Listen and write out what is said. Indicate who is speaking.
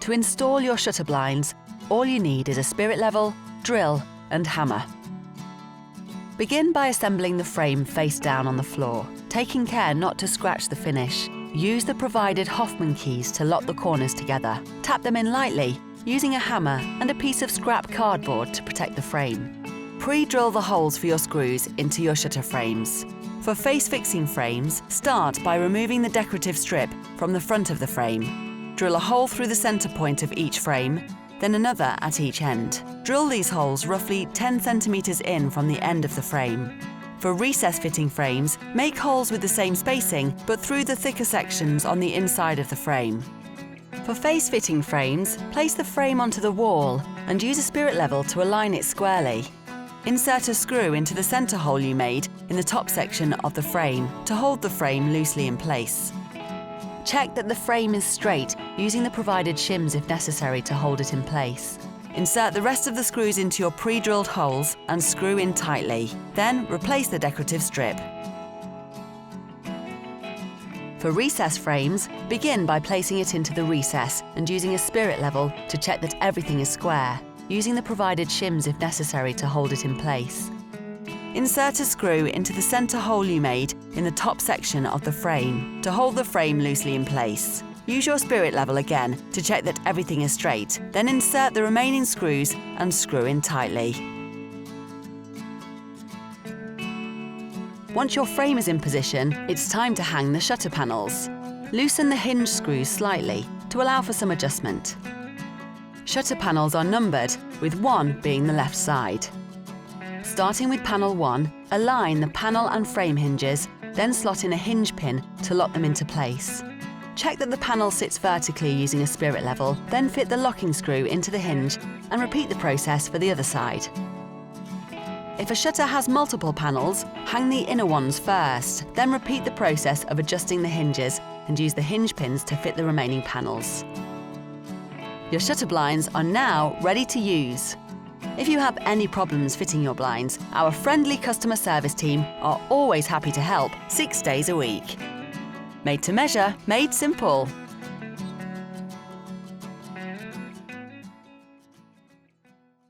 Speaker 1: To install your shutter blinds, all you need is a spirit level, drill and hammer. Begin by assembling the frame face down on the floor, taking care not to scratch the finish. Use the provided Hoffman keys to lock the corners together. Tap them in lightly, using a hammer and a piece of scrap cardboard to protect the frame. Pre-drill the holes for your screws into your shutter frames. For face-fixing frames, start by removing the decorative strip from the front of the frame. Drill a hole through the center point of each frame, then another at each end. Drill these holes roughly 10 centimeters in from the end of the frame. For recess fitting frames, make holes with the same spacing, but through the thicker sections on the inside of the frame. For face fitting frames, place the frame onto the wall and use a spirit level to align it squarely. Insert a screw into the center hole you made in the top section of the frame to hold the frame loosely in place. Check that the frame is straight, using the provided shims if necessary to hold it in place. Insert the rest of the screws into your pre-drilled holes and screw in tightly. Then replace the decorative strip. For recess frames, begin by placing it into the recess and using a spirit level to check that everything is square, using the provided shims if necessary to hold it in place. Insert a screw into the center hole you made in the top section of the frame to hold the frame loosely in place. Use your spirit level again to check that everything is straight, then insert the remaining screws and screw in tightly. Once your frame is in position, it's time to hang the shutter panels. Loosen the hinge screws slightly to allow for some adjustment. Shutter panels are numbered, with 1 being the left side. Starting with panel 1, align the panel and frame hinges, then slot in a hinge pin to lock them into place. Check that the panel sits vertically using a spirit level, then fit the locking screw into the hinge and repeat the process for the other side. If a shutter has multiple panels, hang the inner ones first, then repeat the process of adjusting the hinges and use the hinge pins to fit the remaining panels. Your shutter blinds are now ready to use. If you have any problems fitting your blinds, our friendly customer service team are always happy to help 6 days a week. Made to measure, made simple.